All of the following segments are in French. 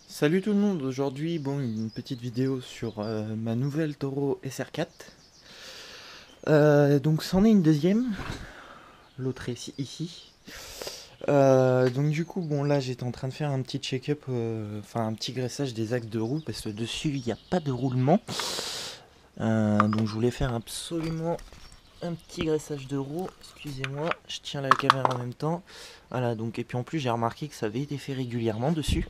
Salut tout le monde, aujourd'hui une petite vidéo sur ma nouvelle Toro SR4. Donc c'en est une deuxième, l'autre est ici. Donc du coup là j'étais en train de faire un petit check-up, enfin un petit graissage des axes de roue parce que dessus il n'y a pas de roulement. Donc je voulais faire absolument un petit graissage de roue, excusez-moi, je tiens la caméra en même temps. Voilà, donc et puis en plus j'ai remarqué que ça avait été fait régulièrement dessus.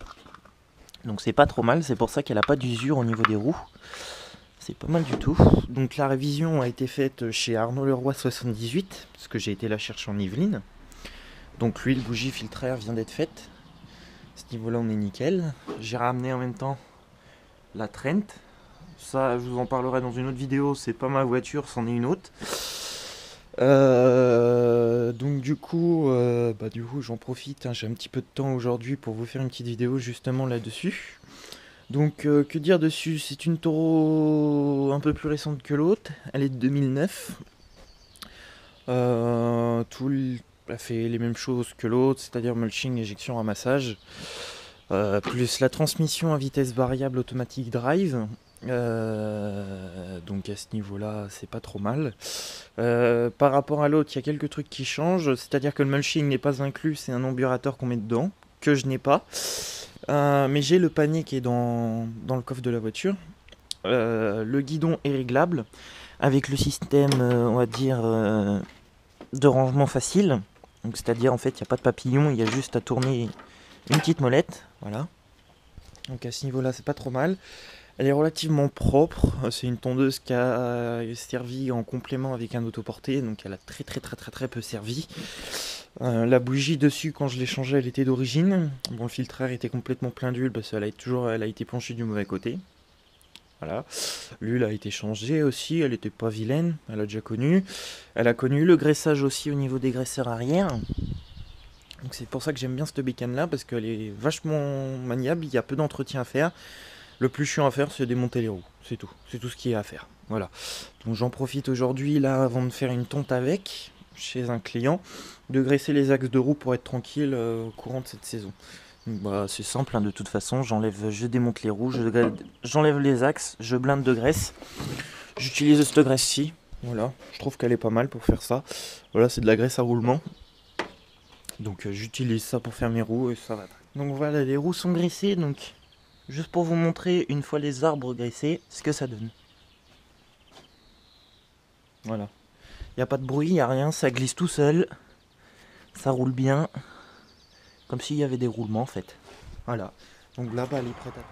Donc c'est pas trop mal, c'est pour ça qu'elle n'a pas d'usure au niveau des roues. C'est pas mal du tout. Donc la révision a été faite chez Arnaud Leroy 78, parce que j'ai été la chercher en Yvelines. Donc l'huile bougie filtraire vient d'être faite. À ce niveau-là on est nickel. J'ai ramené en même temps la Trent. Ça je vous en parlerai dans une autre vidéo, c'est pas ma voiture, c'en est une autre. Donc du coup j'en profite, hein, j'ai un petit peu de temps aujourd'hui pour vous faire une petite vidéo justement là-dessus. Donc que dire dessus, c'est une Toro un peu plus récente que l'autre, elle est de 2009. Elle fait les mêmes choses que l'autre, c'est-à-dire mulching, éjection, ramassage. Plus la transmission à vitesse variable automatique drive. Donc à ce niveau là c'est pas trop mal. Par rapport à l'autre il y a quelques trucs qui changent, c'est à dire que le mulching n'est pas inclus, c'est un amburateur qu'on met dedans que je n'ai pas, mais j'ai le panier qui est dans le coffre de la voiture. Le guidon est réglable avec le système on va dire de rangement facile, donc c'est à dire en fait il n'y a pas de papillon, il y a juste à tourner une petite molette, voilà. Donc à ce niveau là c'est pas trop mal. Elle est relativement propre, c'est une tondeuse qui a servi en complément avec un autoporté, donc elle a très peu servi. La bougie dessus, quand je l'ai changée, elle était d'origine. Bon, le filtreur était complètement plein d'huile parce qu'elle a été penchée du mauvais côté. Voilà. L'huile a été changée aussi, elle n'était pas vilaine, elle a déjà connu. Elle a connu le graissage aussi au niveau des graisseurs arrière. Donc c'est pour ça que j'aime bien cette bécane là, parce qu'elle est vachement maniable, il y a peu d'entretien à faire. Le plus chiant à faire, c'est démonter les roues, c'est tout ce qui est à faire, voilà. Donc j'en profite aujourd'hui, là, avant de faire une tonte avec, chez un client, de graisser les axes de roue pour être tranquille au courant de cette saison. Donc, c'est simple, hein, de toute façon, je démonte les roues, j'enlève les axes, je blinde de graisse. J'utilise cette graisse-ci, voilà, je trouve qu'elle est pas mal pour faire ça. Voilà, c'est de la graisse à roulement. Donc j'utilise ça pour faire mes roues et ça va. Donc voilà, les roues sont graissées, donc... Juste pour vous montrer, une fois les arbres graissés, ce que ça donne. Voilà. Il n'y a pas de bruit, il n'y a rien, ça glisse tout seul. Ça roule bien. Comme s'il y avait des roulements en fait. Voilà. Donc là, elle est prête à...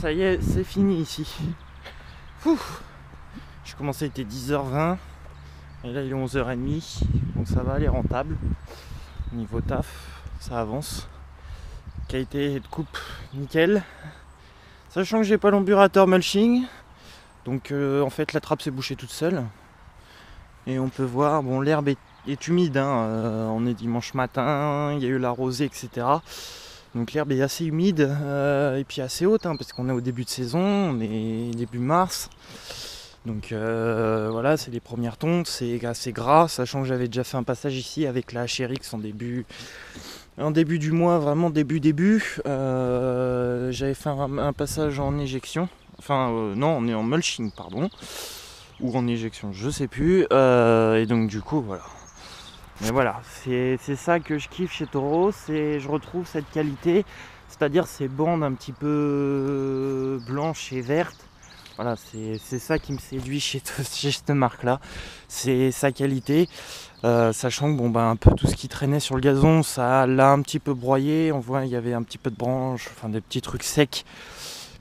ça y est, c'est fini ici. J'ai commencé, il était 10h20 et là il est 11h30, donc ça va aller rentable. Niveau taf, ça avance. Qualité de coupe, nickel. Sachant que j'ai pas l'emburateur mulching, donc en fait la trappe s'est bouchée toute seule. Et on peut voir, bon, l'herbe est humide, hein, on est dimanche matin, il y a eu la rosée, etc. Donc l'herbe est assez humide et puis assez haute, hein, parce qu'on est au début de saison, on est début mars. Donc voilà, c'est les premières tontes, c'est assez gras, sachant que j'avais déjà fait un passage ici avec la HRX en début du mois, vraiment début. J'avais fait un passage en éjection, enfin non, on est en mulching, pardon, ou en éjection, je sais plus, et donc du coup voilà. Mais voilà, c'est ça que je kiffe chez Toro, je retrouve cette qualité, c'est-à-dire ces bandes un petit peu blanches et vertes. Voilà, c'est ça qui me séduit chez cette marque-là, c'est sa qualité, sachant que bon, un peu tout ce qui traînait sur le gazon, ça l'a un petit peu broyé. On voit il y avait un petit peu de branches, enfin des petits trucs secs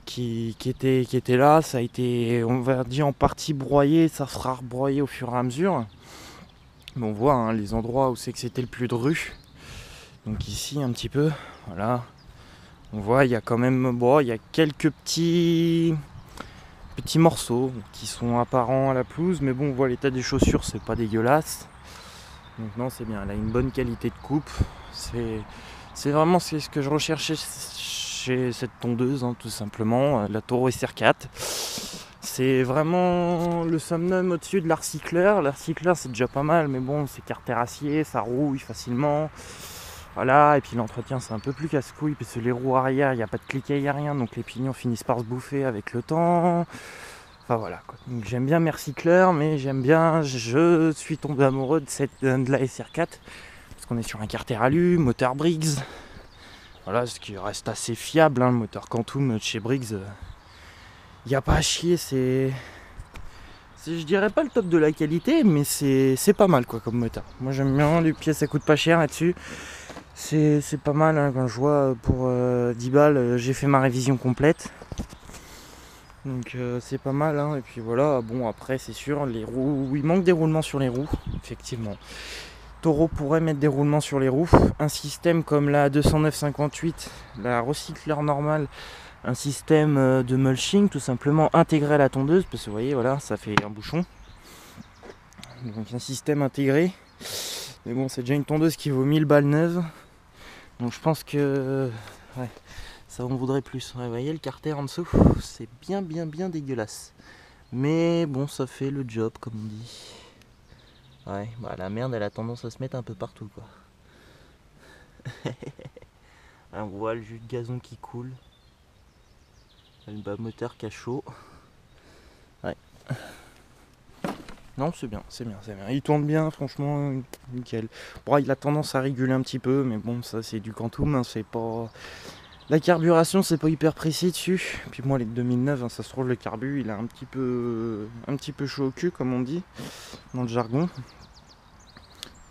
qui étaient là. Ça a été, on va dire, en partie broyé, ça sera rebroyé au fur et à mesure. Mais on voit hein, les endroits où c'est que c'était le plus dru. Donc ici un petit peu, voilà, on voit il y a quand même, bon, il y a quelques petits morceaux qui sont apparents à la pelouse, mais bon, on voit l'état des chaussures, c'est pas dégueulasse. Donc non, c'est bien, elle a une bonne qualité de coupe. C'est vraiment ce que je recherchais chez cette tondeuse, hein, tout simplement, la Toro SR4. C'est vraiment le summum au-dessus de l'Arcycler. L'Arcycler, c'est déjà pas mal, mais bon, c'est carter-acier, ça rouille facilement. Voilà, et puis l'entretien c'est un peu plus casse-couille parce que les roues arrière, il n'y a pas de cliquet, il n'y a rien, donc les pignons finissent par se bouffer avec le temps. Enfin voilà quoi. Donc j'aime bien Mercycler, mais je suis tombé amoureux de la SR4 parce qu'on est sur un carter alu, moteur Briggs. Voilà, ce qui reste assez fiable, hein, le moteur Quantum de chez Briggs. Il n'y a pas à chier, je dirais pas le top de la qualité, mais c'est pas mal quoi comme moteur. Moi j'aime bien, les pièces ça coûte pas cher là-dessus. C'est pas mal, hein, quand je vois pour 10 balles, j'ai fait ma révision complète. Donc c'est pas mal, hein. Et puis voilà, bon après c'est sûr, les roues, il manque des roulements sur les roues, effectivement. Toro pourrait mettre des roulements sur les roues. Un système comme la 209-58, la recycleur normale, un système de mulching tout simplement intégré à la tondeuse, parce que vous voyez, voilà, ça fait un bouchon. Donc un système intégré. Mais bon, c'est déjà une tondeuse qui vaut 1000 balles neuves. Donc je pense que ouais, ça en vaudrait plus. Ouais, vous voyez le carter en dessous, c'est bien dégueulasse. Mais bon, ça fait le job comme on dit. Ouais, bah la merde elle a tendance à se mettre un peu partout quoi. On voit le jus de gazon qui coule. Le bas moteur qui a chaud. Ouais. Non, c'est bien. Il tourne bien, franchement, nickel. Bon, il a tendance à réguler un petit peu, mais bon, ça c'est du Quantum, hein, c'est pas... La carburation, c'est pas hyper précis dessus. Puis moi, les 2009, hein, ça se trouve, le carbu, il a un petit peu chaud au cul, comme on dit, dans le jargon.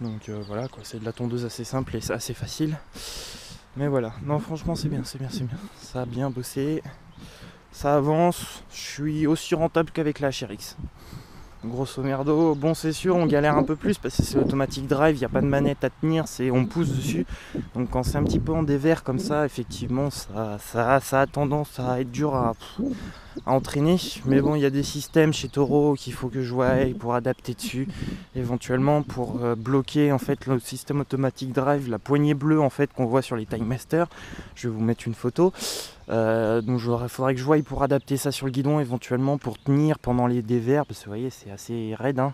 Donc voilà, quoi, c'est de la tondeuse assez simple et assez facile. Mais voilà, non, franchement, c'est bien. Ça a bien bossé, ça avance, je suis aussi rentable qu'avec la HRX. Grosso merdo, bon c'est sûr on galère un peu plus parce que c'est automatique drive, il n'y a pas de manette à tenir, on pousse dessus. Donc quand c'est un petit peu en dévers comme ça, effectivement ça a tendance à être dur à entraîner. Mais bon, il y a des systèmes chez Toro qu'il faut que je voie pour adapter dessus, éventuellement pour bloquer en fait le système automatique drive, la poignée bleue en fait qu'on voit sur les Timemaster. Je vais vous mettre une photo. Donc il faudrait que je voie pour adapter ça sur le guidon éventuellement pour tenir pendant les dévers, parce que vous voyez c'est assez raide, hein.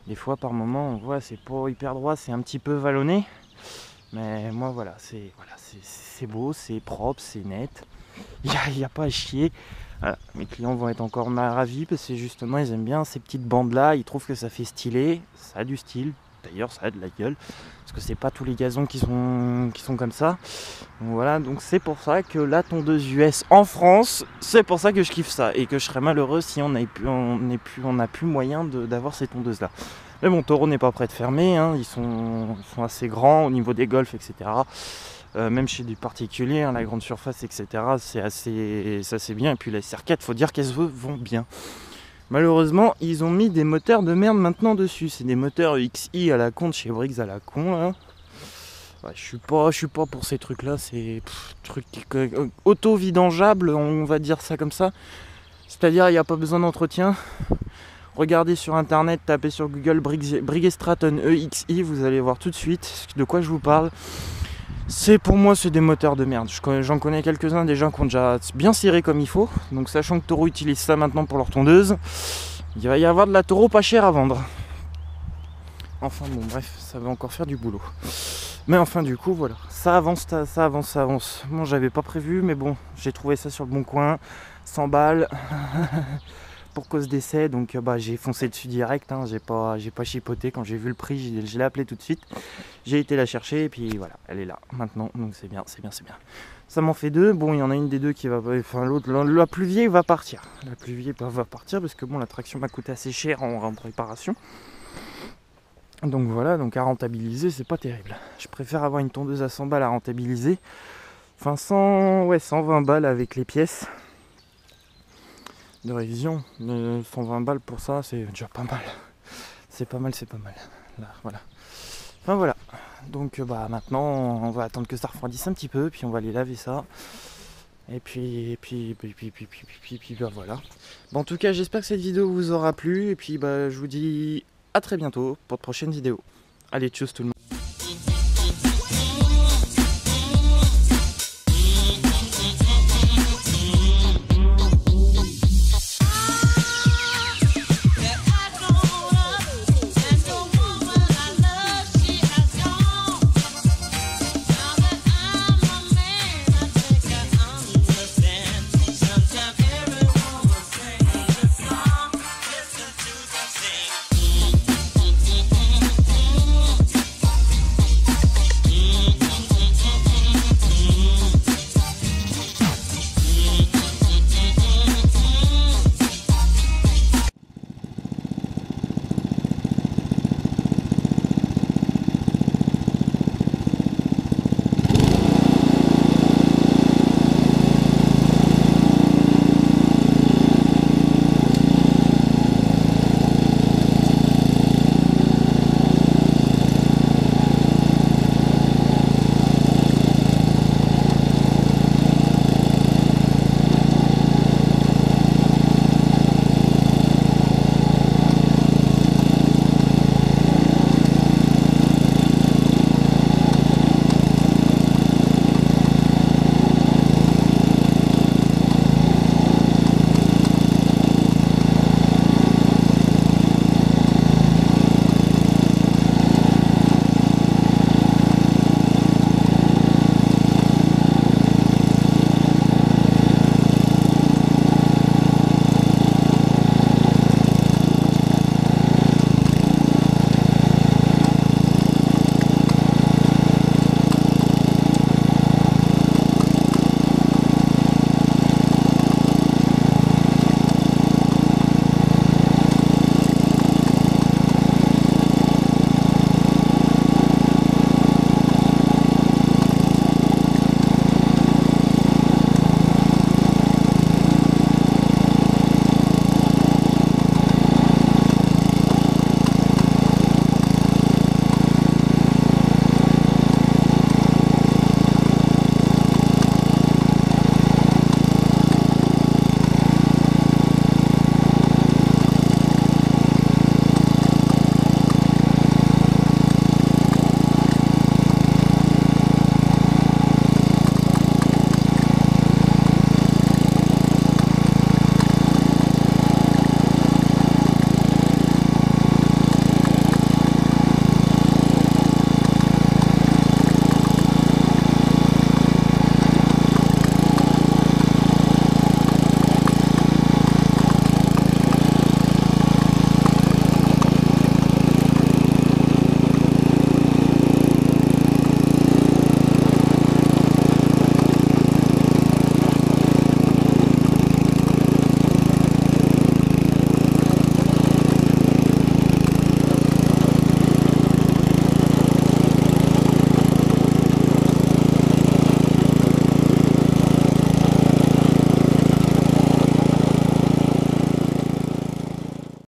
Des fois par moment on voit c'est pas hyper droit, c'est un petit peu vallonné, mais moi voilà, c'est beau, c'est propre, c'est net, il n'y a pas à chier. Voilà. Mes clients vont être encore ravis parce que justement ils aiment bien ces petites bandes là, ils trouvent que ça fait stylé, ça a du style. D'ailleurs ça a de la gueule, parce que c'est pas tous les gazons qui sont comme ça. Donc voilà, donc c'est pour ça que la tondeuse US en France, c'est pour ça que je kiffe ça. Et que je serais malheureux si on n'a plus moyen d'avoir ces tondeuses là. Mais bon, Toro n'est pas prêt de fermer, hein. Ils sont assez grands au niveau des golfs, etc. même chez du particulier, hein, la grande surface, etc. C'est assez bien. Et puis les SR4, faut dire qu'elles se vont bien. Malheureusement, ils ont mis des moteurs de merde maintenant dessus. C'est des moteurs XI à la con de chez Briggs à la con. Hein. Ouais, je suis pas pour ces trucs-là. C'est trucs auto-vidangeables, on va dire ça comme ça. C'est-à-dire, il n'y a pas besoin d'entretien. Regardez sur internet, tapez sur Google Briggs Stratton EXI, vous allez voir tout de suite de quoi je vous parle. Pour moi, c'est des moteurs de merde. J'en connais quelques-uns déjà qui ont déjà bien ciré comme il faut. Donc sachant que Toro utilise ça maintenant pour leur tondeuse, il va y avoir de la Toro pas chère à vendre. Enfin bon, bref, ça va encore faire du boulot. Mais enfin du coup, voilà, ça avance. Bon, j'avais pas prévu, mais bon, j'ai trouvé ça sur le bon coin. 100 balles pour cause d'essai, donc j'ai foncé dessus direct, hein. J'ai pas chipoté. Quand j'ai vu le prix, je l'ai appelé tout de suite. J'ai été la chercher et puis voilà, elle est là maintenant, donc c'est bien. Ça m'en fait deux. Bon, il y en a une des deux qui va, enfin l'autre, la plus vieille va partir. La plus vieille va partir parce que bon, la traction m'a coûté assez cher en réparation. Donc voilà, donc à rentabiliser, c'est pas terrible. Je préfère avoir une tondeuse à 100 balles à rentabiliser. Enfin 120 balles avec les pièces de révision. 120 balles pour ça, c'est déjà pas mal. C'est pas mal. Là, voilà. Enfin voilà. Donc maintenant, on va attendre que ça refroidisse un petit peu, puis on va aller laver ça. Et puis voilà. Bon, en tout cas, j'espère que cette vidéo vous aura plu. Et puis je vous dis à très bientôt pour de prochaines vidéos. Allez, tchuss tout le monde.